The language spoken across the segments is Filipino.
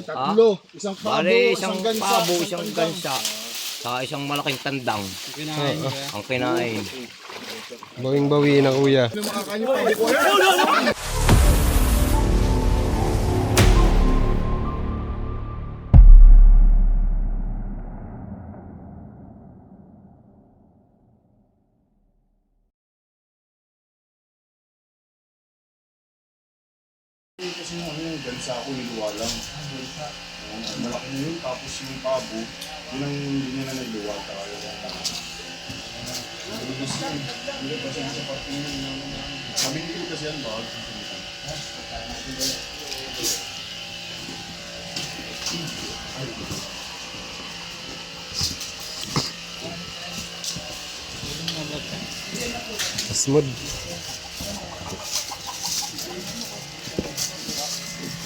Tatlo. Isang pabo, Bale, isang gansa, pabo, isang isang tandang. gansa, saka isang malaking tandang Kinain ko. ang kinain. Bawing-bawi na kuya. Ano makakain yung pabo ko? Kasi yung gansa ako, niluwa lang. Malaki na yun, tapos yung pabo, yun ang hindi nila nagluwa. Hindi kasi sa parte yun. Sabi hindi kasi yan ba? Smooth.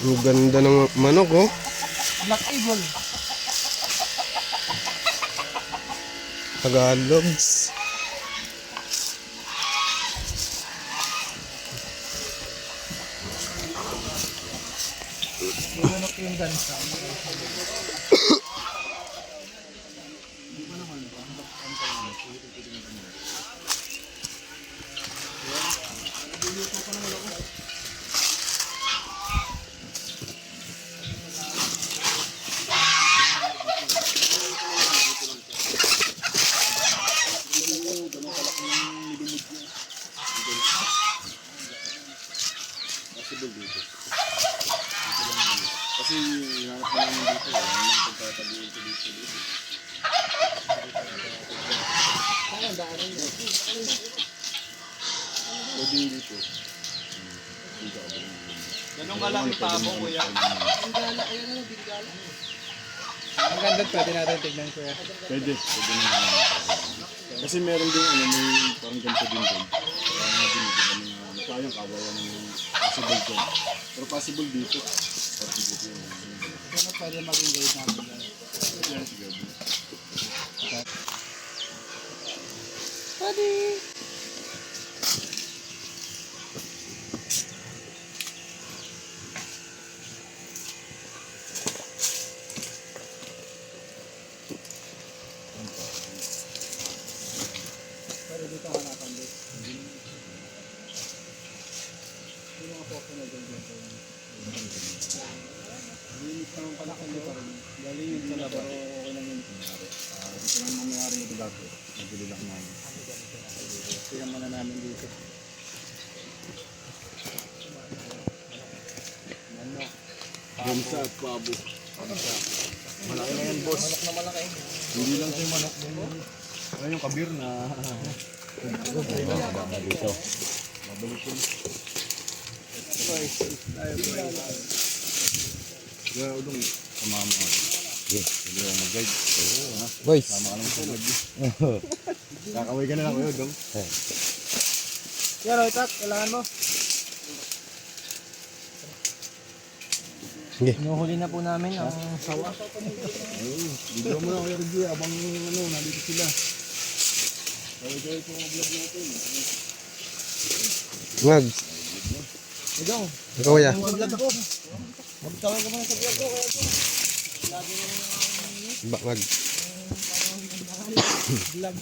Ang ganda ng manok, oh. Black Eagle. Tagalogs. Manok yung gansa. Kasi hinanap ko namin dito, yung pagtatabihin ko dito. Pwede yung dito. Ganun kalaki pabo, kuya. Ang ganda, pwede natin tignan, kuya. Pwede naman. Kasi meron din may parang ganito din doon. Kaya nga binigyan kami na sayang kawawa ng possible doon. Pero possible dito. Parang dito yun. Ano pwede maging guide natin? Yan, siguro. Pwede. Pero dito hanapan dito. Sino nga po ako na dito? Linis naman pala kami pa rin. Galing yun sa labas. Pero okay lang yun. Ito lang mangyari nito dati. Naguli lang namin. Tingnan muna namin dito. Manok. Gansa at pabo. Malaki na yan, boss. Manok na malaki. Hindi lang siya manok. Ano yung kabir na... Dito. Mabalik yun. Kaya udong, samahan mo. Hindi ako mag-guide. Boys. Sama ka lang sa vlog. Kakaway ka na lang kayo, udong. Yan, Roytak, kailangan mo. Sige. Inuhuli na po namin ang sawa. Video mo na kayo, Reggie, abang nandito sila. Kaway-kaway po ang vlog natin. Mags. Ikaw, Ikaw, kuya. ang vlog ko. Magtawag ka muna sa vlog ko. Kaya ito. Mag. Vlog.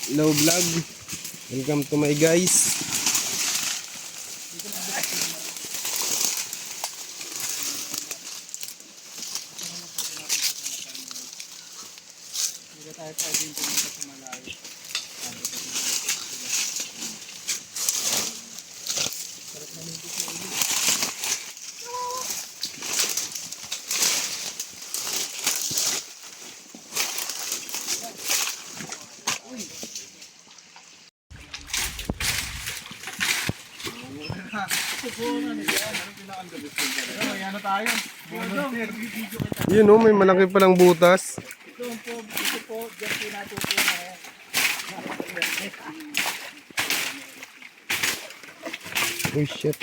Hello, vlog. Welcome to my guys. Hindi tayo pwede yung pumunta sa malayo. Sarap na mintis na ulit. Ayan na tayo. Yun, oh, may malaki palang butas. Ito po, dyan pinatuto na yan. Oh, shit.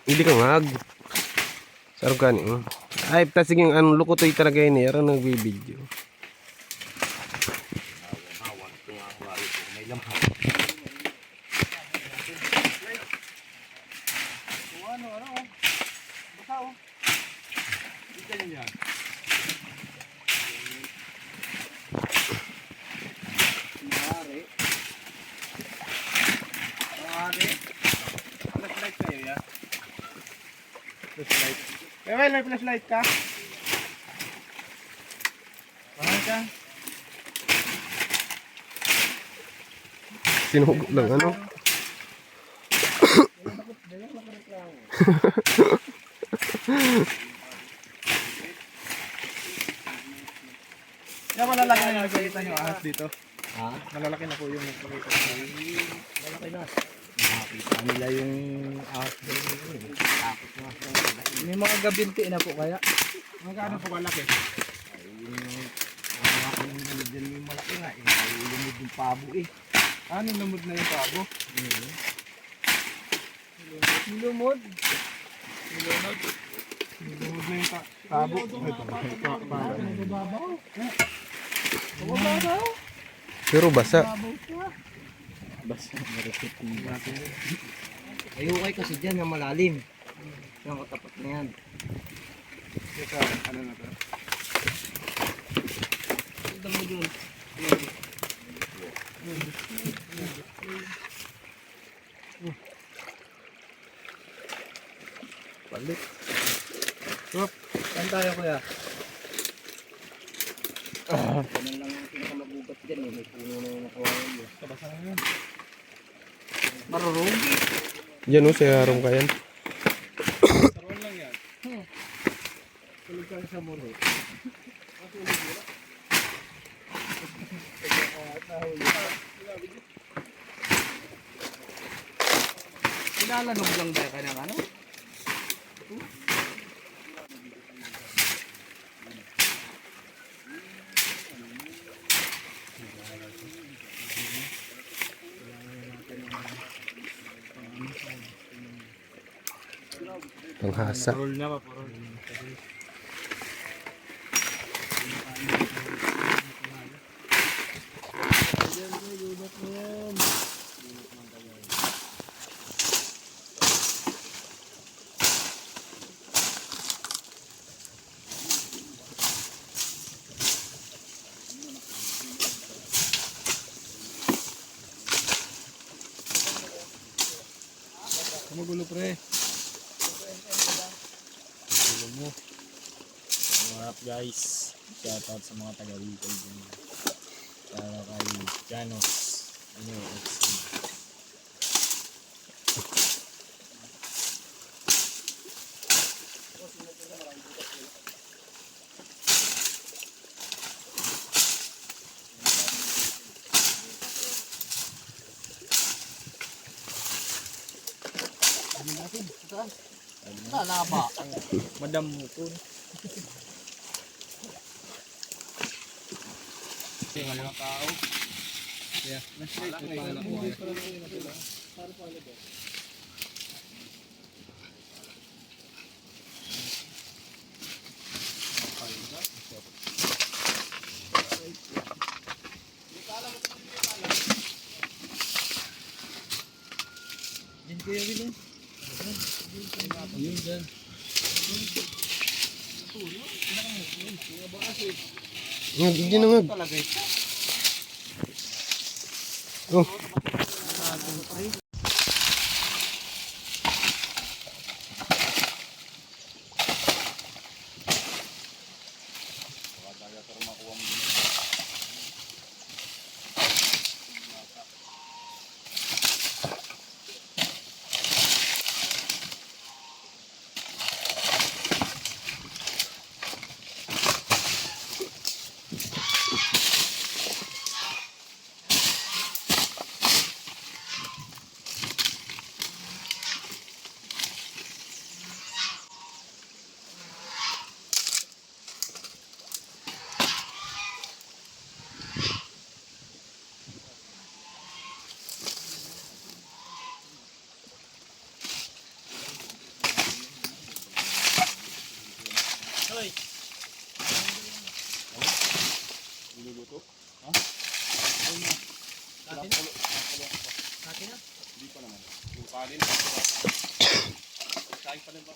Hindi ka ngag. Sarap ka niyo. Ay, sige ang lukotoy talaga yun eh. Aran nagbibideo. May lamang. Maaari. Maaari. Flashlight kayo ya? Flashlight. May flashlight ka? Mahal ka? Sinugot lang ano. Kaya malalaki na yung nakikita nyo ahas dito. Ha? Malalaki na po yung nakikita nyo. Malaki na. Nakakita nila yung ahas doon. Takot na. May mga gabinti na po kaya. Magkano po kalaki? Ay, yung malaki nga. Lumod yung pabo eh. Ano lumod na yung pabo? Lumod? Lumod na yung pabo. Babaw? Pero basa. Ayaw kayo kasi dyan na malalim. Yung katapat na yan. Ito, ano na to? Ito mo dun. Balik. Saan tayo kuya? Ganun lang yung pinakamagugat dyan eh. May puno na yung nakuha yun. Kabasa na yun. Marurong. Yan o, sa harong ka yan. Saruan lang yan. Tulog ka sa muro. Pinalanog lang ba ka ng ano? Panghasa. Roll na ba? Roll. Magulo pre. What up guys? Shoutout sa mga taga-Bicol dyan. Para kay Janos. Ano, XC. Lalaba. Madam mo po. Tingnan ng tao. Yeah, na-straight ko pa na kuya. Yan kuya William. Yun dyan. Ngag, hindi na ngag. Oh. Hindi pa naman. Yung kanin. Kain pa rin ba?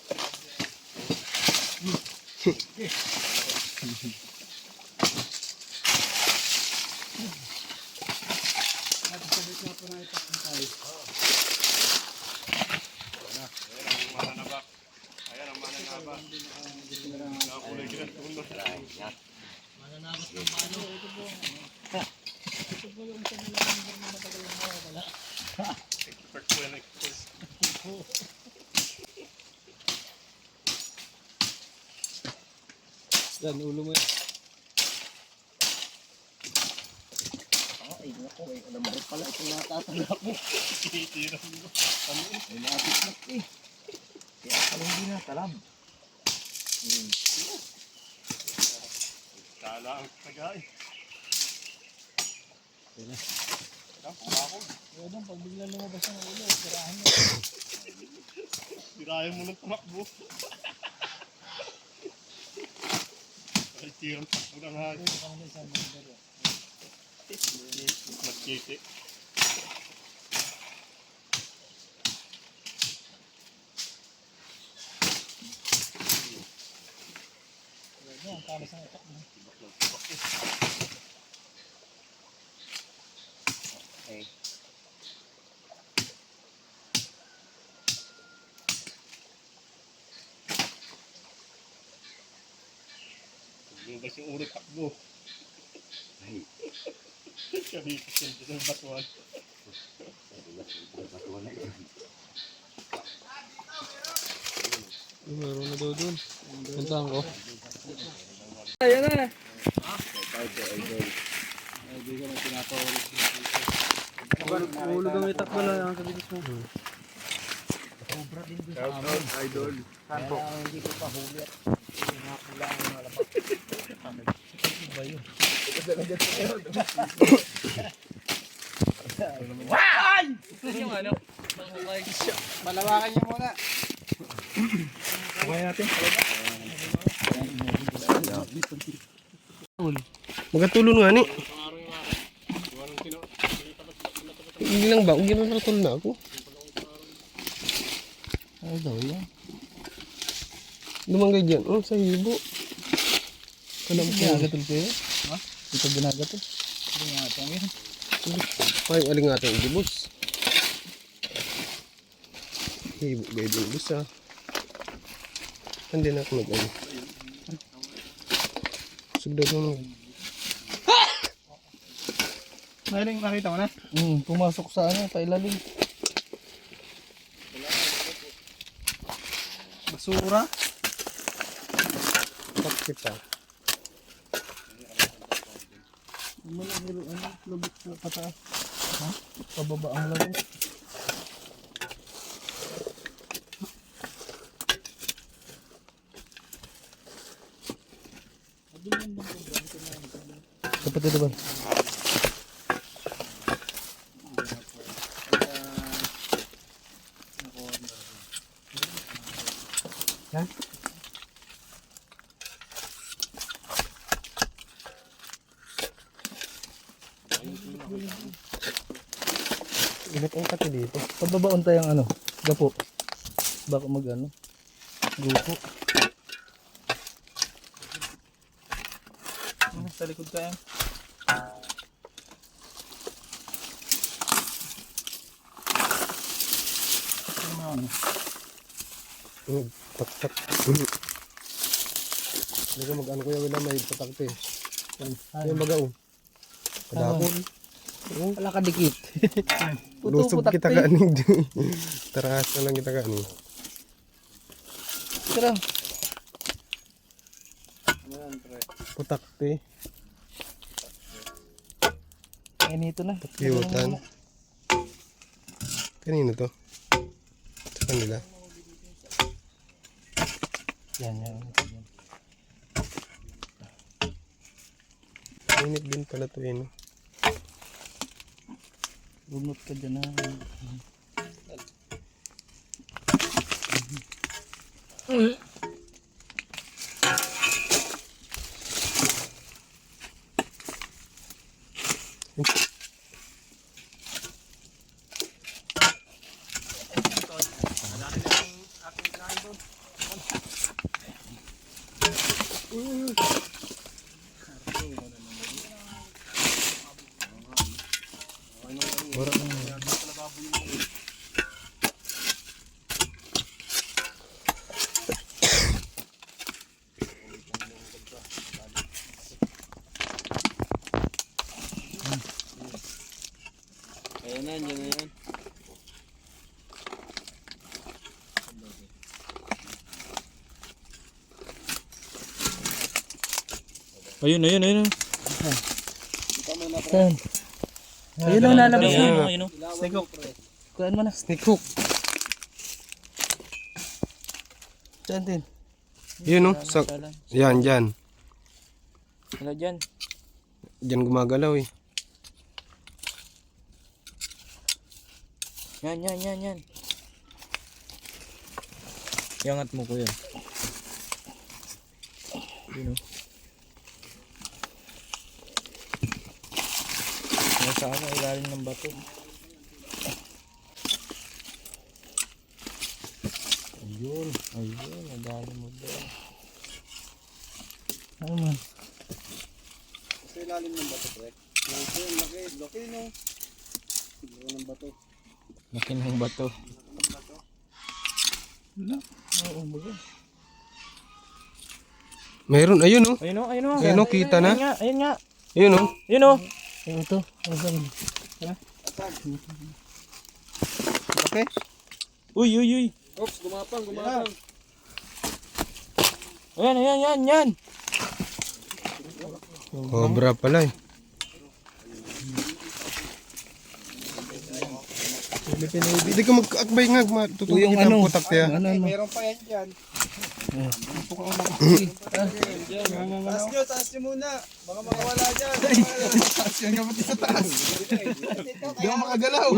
Ayan ang mananaba. Nakakulay ka na tulog. Expert po yan, expert. Yan, ulo mo yan. Ay, naku, alam mo rin pala itong natatanda ko. Titira mo. Ay, napit na eh. Kaya pala hindi natalam. Kala ang tagay. Pumakog. Kaya doon, pag bigla lumabas ang ulo, sirahan mo. Sirayan mo ng tumakbo. Ay, tirang takbo ng hali. Magkiti. Yan, talas ang itak mo. Okay. Lumabas yung ulo takbo. Ay, Kabipis yung sa batuan. batuan na yun. Meron na daw doon. Puntahan ko. Ulo kang itak mo lang ang kabilis mo. Sobra din doon sa amin. Idol. Kaya hindi ko pa huli at nakapula ang mga labak. Ba yun? Yung ano, malawakan niya muna. Okay natin. Magkatulong nga ni. Hindi lang ba? Huwag ginatulong na ako. Ano daw yan? Lumanggay dyan. Oh, sa hibo. Kalam ko. Ginagatol kayo? Ha? Ito ginagatol? Gingatong yan. Ay, aling nga itong ibus. Hibo, gaya din ibus ah. Hindi na ako nag-ano. Sugdag mo. Mahiling nakita mo na? Pumasok sa ano, pailalim. Basura. Takip pa. Lubot sa pataas. Ha? Pababa ang laro. Dapat ito ba? Ingat ang kati dito. Pababaon tayong ano, gapo. Baka mag ano, grupo. Sa likod ka yan. Tak-tak. Hindi ka mag-ano kuya wala may patakte. Yung baga oh. Kadapon. Wala ka dikit. Lusog kita kaning. Taras na lang kita kaning. Tara. Putakte. Nito na. Pakyutan. Kanino to? Sa kanila. Yan. Init din pala to eh no? Bunot ka dyan na. Ayan na, dyan na yan. Ayun. Saan? Ayun ang lalabas Ayun, na. ayun. Snake hook. Kuhaan mo na. Snake hook. Saan din? Yun, oh. Yan, dyan. Wala dyan. Dyan gumagalaw, eh. Yan. Iangat mo kuya. Yun o. Nasa ano, ilalim ng bato. Ayun, nagaling mo doon. Ano man? Sa ilalim ng bato, pre. Laki, no? Siguro ng bato. Laki ng bato. Oo, baga. Meron, ayun, oh. Ayun o. Ayun, oh, kita na. Ayun nga. Ayun, oh. Ayun o. Ayun ito. Asan? Okay. Uy. Oops, gumapang. Yan. Cobra pala, eh. Hindi ka mag-akbay nga. Tutulong Yung kita ano? ang putak niya. Ano? Meron pa yan dyan. Taas nyo muna. Baka makawala dyan. Taas yan kapatid sa taas. Hindi ako makagalaw.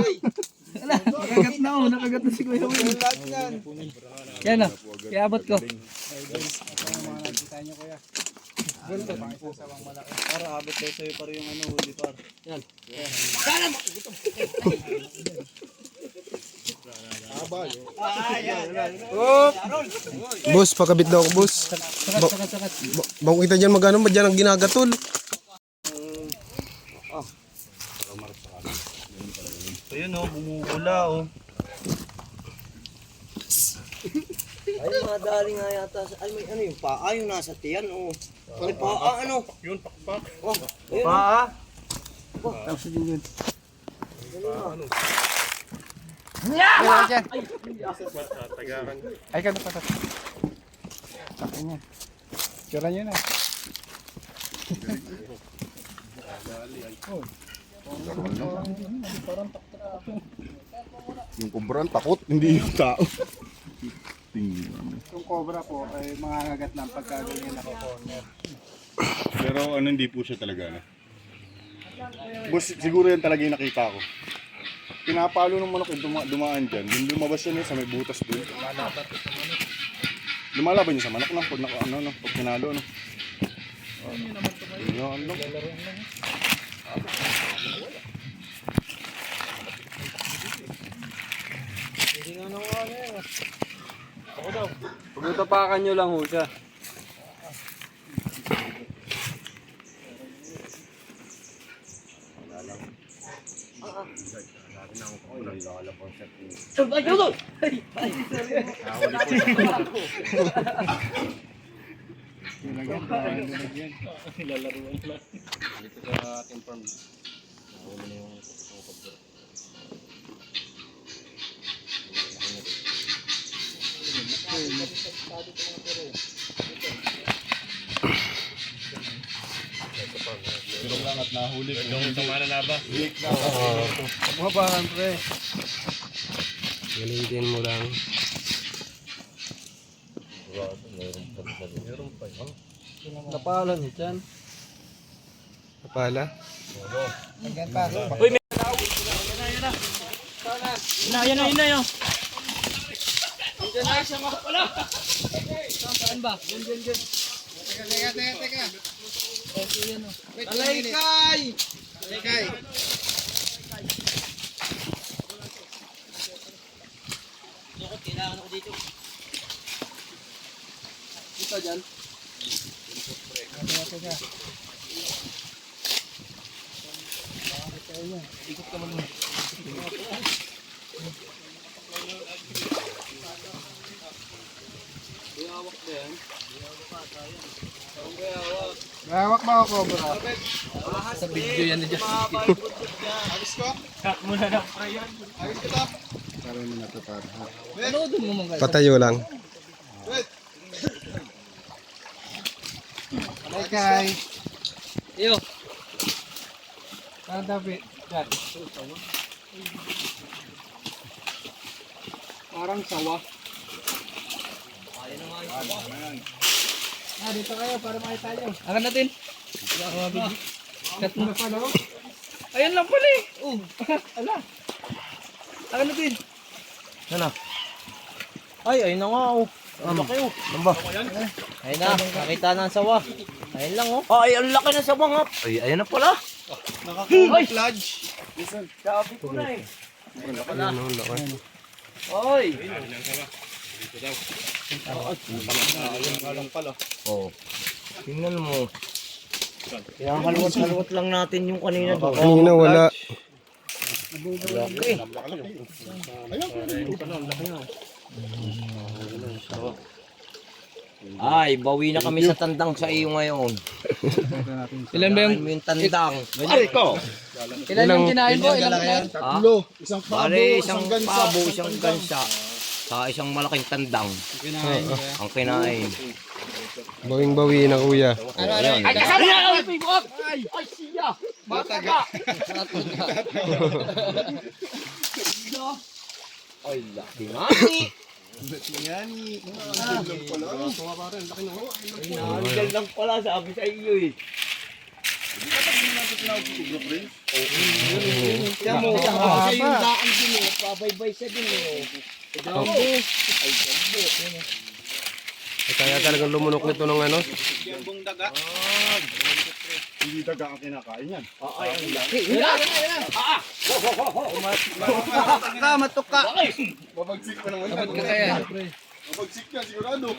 Nakagat na oh. Nakagat na si Kuya Will. Lahat yan. Yan o. Kaya abot ko. Para abot tayo sa'yo para yung ano, huli par. Yan. Boss, pakabit daw ako, boss. Sakat. Bago kita dyan magano ba dyan ang ginagatol? Ayun oh, bumubula oh. Ay, madali nga yata. Ay, may ano yung paa yung nasa tiyan, oh. May paa, ano? Yun, pakpak. Oh, ayun. Paa. Tapos din yun. Ay, kano pa tapos? Sakin niya. Tira niya na. Yung kumbran takot, hindi yung tao. Yung cobra po ay mga hagat lang pagka ganyan nako-corner. Pero ano, hindi po siya talaga. No? Boss, siguro yan talaga yung nakita ko. Pinapalo ng manok yung dumaan dyan. Yung lumabas yun sa may butas doon. Lumalaban niya sa manok lang. Pag pinalo. No? Yun, ano? Pagtatapakan nyo lang ho siya. Pero lang at nahuli. Yung tumana na ba? Mabahan pre. Galitin mo lang. Napalan dyan. Kapala. Yan na. Alaykay! Alaykay! Kailangan ako dito. Kita dyan. Ikot ka mo. Hawak mo ako, bro. Sa video yan na dyan. Alis ko. Cut mo na ng pre yan. Alis kita. Para mo na ito para. Ano doon mo mga Patayo lang. Wait. Alay kay. Iyo. Dapat. Yan. Parang sawa. Dito kayo para makita nyo. Akan natin. Cut mo na pala. Ayan lang pala eh. Oh. Ala. Akan natin. Ano? Ay, ayun na nga oh. Ano kayo? Ano ba? Ayun na, nakita na ang sawa. Ayun lang oh. Ay, ang laki na sawa nga. Ay, ayun na pala. Naka-camouflage. Sabi ko na eh. Ayun, ang laki. Ay. Oh. Tingnan mo. Kaya halwat-halwat lang natin yung kanina doon. Kanina wala. Laki. Ay, bawi na kami sa tandang sa iyo ngayon. Ilan ba yung, Kain mo yung tandang. ilan yung kinain mo? Ilan kinain? Tatlo. Isang pabo, Pare, isang gansa. pabo, isang gansa. Sa isang malaking tandang. Ang kinain. Bawing-bawi na kuya. Ayan. Ay, kasama na! Ay, siya! Mataga. Ay, laki nga. Yan. Nanggal lang pala, sabi sa iyo eh. Siya mo, kasi yung daan din eh, pabaybay siya din eh. Kaya talagang lumunok nito ng ano. Hindi daga ang kinakain yan. Ay, ang laki. Matok ka. Mabagsik pa naman yan. Abot ka kaya. Mabagsik ka, sigurado.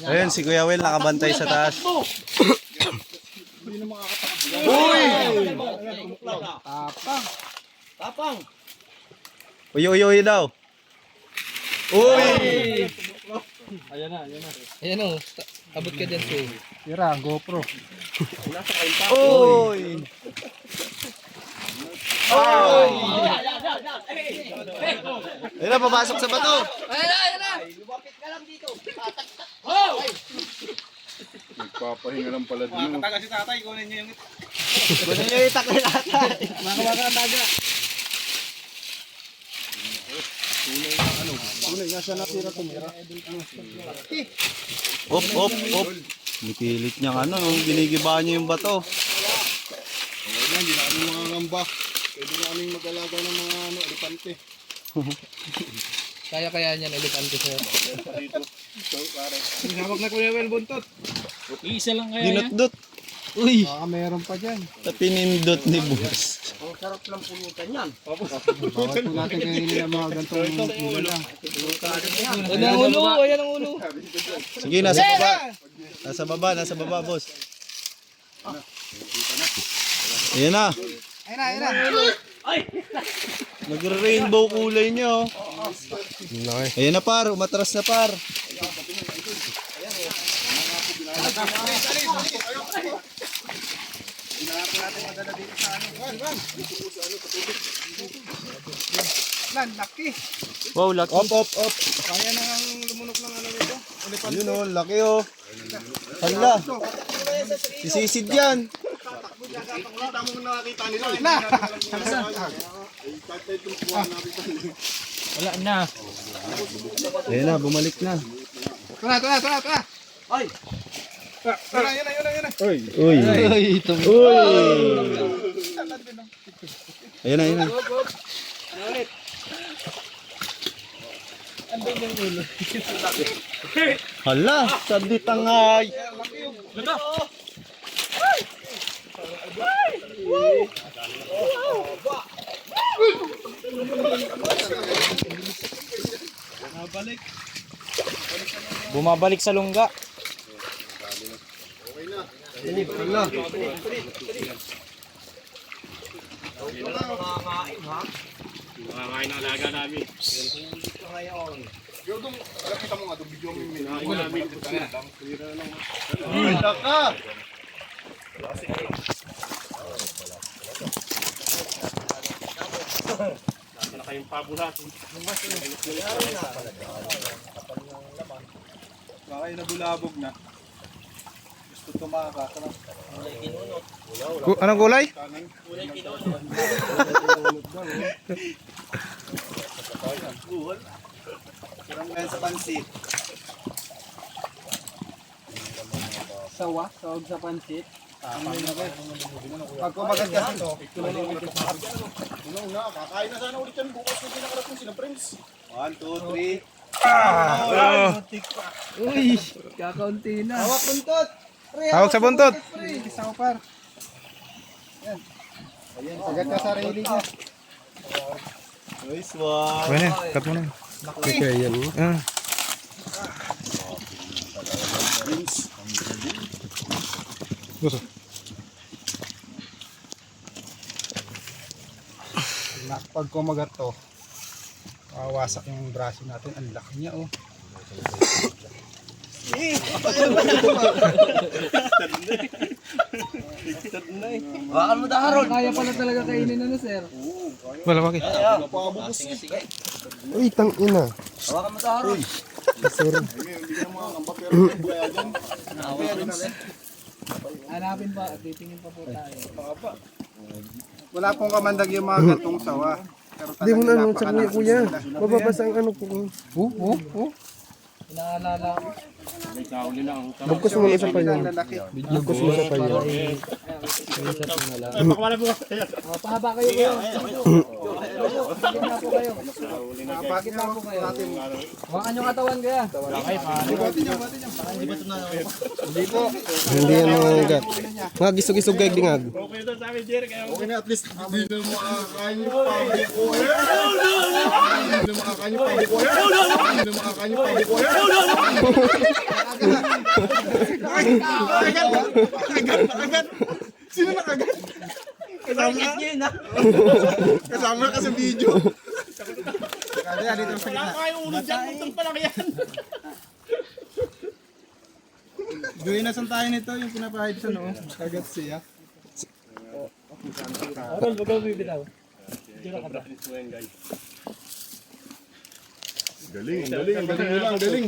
Ayun, si Kuya Will nakabantay sa taas. Tapang. Uy, uy, uy daw. Uy! Ayan o. Abot ka dyan, so. Tira, GoPro. Uy! Ayun na, papasok sa bato. Lumapit ka lang dito. Nagpapahinga lang pala din. Taga si tatay, kunin niyo yung Kunin niyo itak na natin. Tunay nga siya natira tumira. Op, op, op. Nipilit niyang ano, ginigiba niya yung bato. Yan, hindi na kami mga ngamba. Pwede na kaming mag-alaga ng mga elepante. Kaya niyan, elegante sir. Hawak na Kuya Well buntot. Isa lang kaya yan. Dinot-dot. Uy, Baka meron pa dyan. pinindot ni boss. Ang sarap ng pulutan yan. Bawat po natin kainin ang mga gantong ulam. Ayan ang ulo, ayan ang ulo. Sige, nasa baba. Nasa baba, boss. Ayan na. Ayun na. Nagre-rainbow kulay niya, oh. Laki. Ayan na par, umatras na par. Lan, laki. Wow, laki. Op, op, op. Kaya na ang lumunok ng ano nito. Yun, oh, laki, oh. Hala. Sisisid yan. Kita mo nakakita nila. Na. Wala na. Ayan na, bumalik na. Tara. Ay! Yun na. Uy. Uy. Ayan na. Hala, sandi tangay. Bumabalik sa lungga. Nangangain ha? Makakain ang alaga namin. Ito ngayon. Yo dong, kita mo nga dong video mo namin. Ay, daka. Baka yung nabulabog na. Gusto tumakas. Anong gulay? Sarang ngayon sa pansit. Sawa? Sawag sa pansit? Pag kumagat kasi to, Una, kakain na sana ulit yan. Bukas na pinakarating sila, friends. 1, 2, 3. Uy, kakaunti na. Hawak buntot! Pre, Hawak sa buntot. pre! Isa ko par. Yan. Ayan, sagat ka sarili niya. Nice one. Pwede, cut mo na. Okay, yan. Gusto. Pag kumagat to, wasak yung braso natin. Ang laki niya oh. Hawakan mo daharon. Kaya pala talaga kainin ano, sir. Wala bakit. Uy, tang ina. Hawakan mo daharon. Hindi ka makakamba, pero may buhay dyan. Hanapin pa at titingin pa po tayo. Wala pong kamandag yung mga gatong sawa. Pero Hindi mo na talagang ano sa kuya, kuya. napakalakas Mababasa ang ano po. Inaalala ko. Bugkos mo na isa pa nila. yun. Ang lalaki. Bugkos mo isa pa yun. Pahaba kayo kayo. Gitna po kayo. Gitna po kayo. Hawakan yung katawan kaya. Hindi yan mga gat. Mga gisog-gisog kay dingag. Okay na, at least hindi na makakain yung public ko. Hindi na makakain yung public ko. Hindi na makakain yung public ko. Nakagat. Sino nakagat? Kasama ka sa video. Kaya dito sa gitna. Gawin na saan tayo nito yung pinapahid sa no. Kagat siya. Galing nyo lang, galing.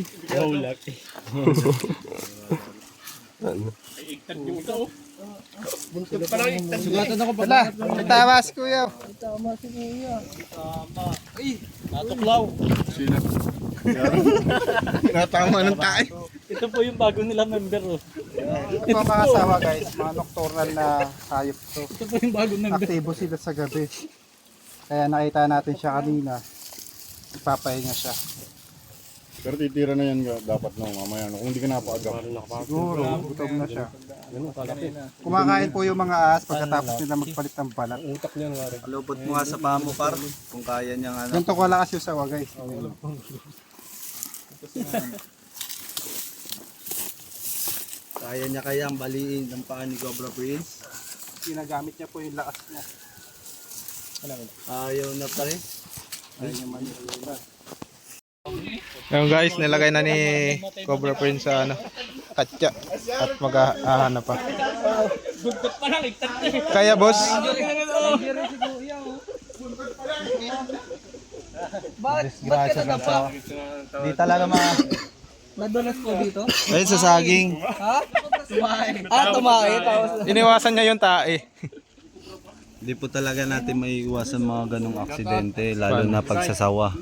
Sugatan ako pa. Tama si kuya. Natuklaw. Sino? Natama ng tayo. Ito po yung bago nila member. Oh. Ito mga asawa guys, mga nocturnal na hayop to. Ito po yung bago member. Aktibo sila sa gabi. Kaya nakita natin siya kanina. Ipapahinga siya. Pero titira na yan dapat no, mamaya no. Kung hindi ka napaagap. Siguro, gutom na siya. Kumakain po yung mga ahas pagkatapos nila magpalit ng balat. Lupot mo nga sa paa mo, par. Kung kaya niyang ano. Ganito ko lakas yung sawa guys. Kaya niya kayang baliin ng paa ni Cobra Prince. Ginagamit niya po yung lakas niya. Ayaw na pa rin. Yung guys, nilagay na ni Cobra Prince sa ano, katya at mag-ahanap pa. Kaya boss? Bakit ka nadapa? Di talaga Nadulas po dito? Ayun sa saging. Ha? Tumae. Tumae. Tapos Iniwasan niya yung tae. Di po talaga natin may iwasan mga ganong aksidente, lalo na pagsasawa.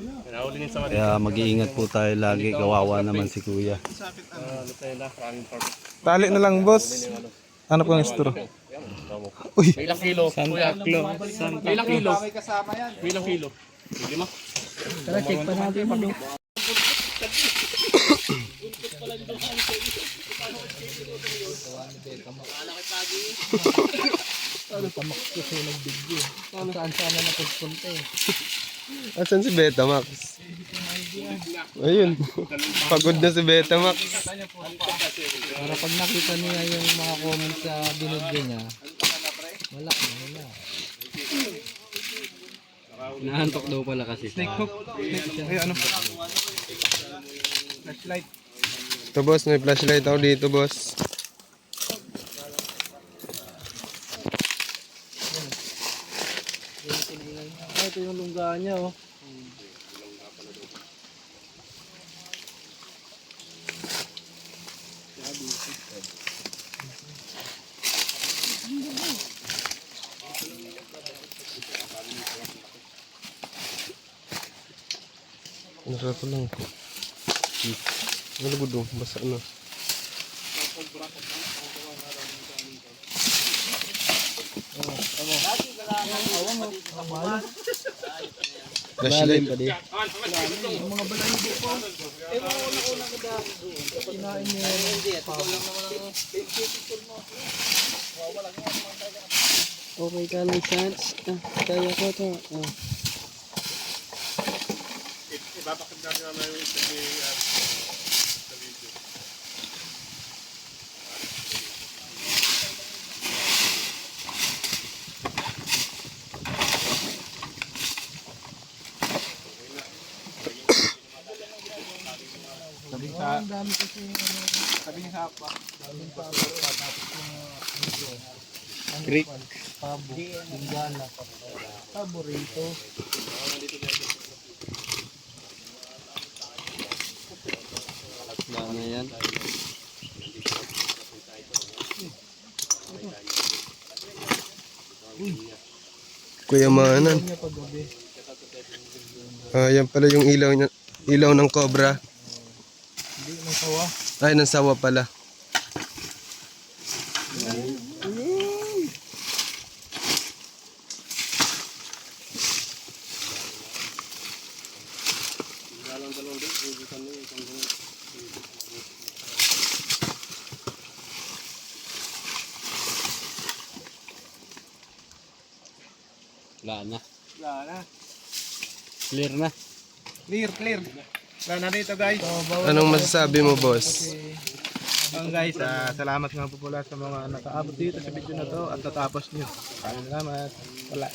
Kaya mag-iingat po tayo lagi, kawawa naman si kuya. Tali na lang boss. Ano po ang straw? Uy, ilang kilo? Kuya, kilo. Ilang kilo? May kasama yan. Ilang kilo? Tara, check pa natin mo. Saan sana napagpunta eh. asan si Betamax? Ayun. Pagod na si Betamax. Para pag nakita niya yung mga comments sa binigay niya, wala. Naantok daw pala kasi. Snake hook. Ay, ano? Flashlight. Ito boss, may flashlight ako dito boss. Ito yung lungga niya oh. Ano ko lang. Ano ba doon? Basta ano. Flashlight. Okay ka ng chance. Kaya ko to. Creek. Paborito. Dami yan. Kuya Manan. Yan pala yung ilaw niya. Ilaw ng cobra. Ay, ng sawa pala. Wala na. Wala na. Clear na. Clear. Wala na dito guys. Anong masasabi mo boss? Guys, salamat nga po pala sa mga nakaabot dito sa video na to at natapos nyo. Salamat. Wala.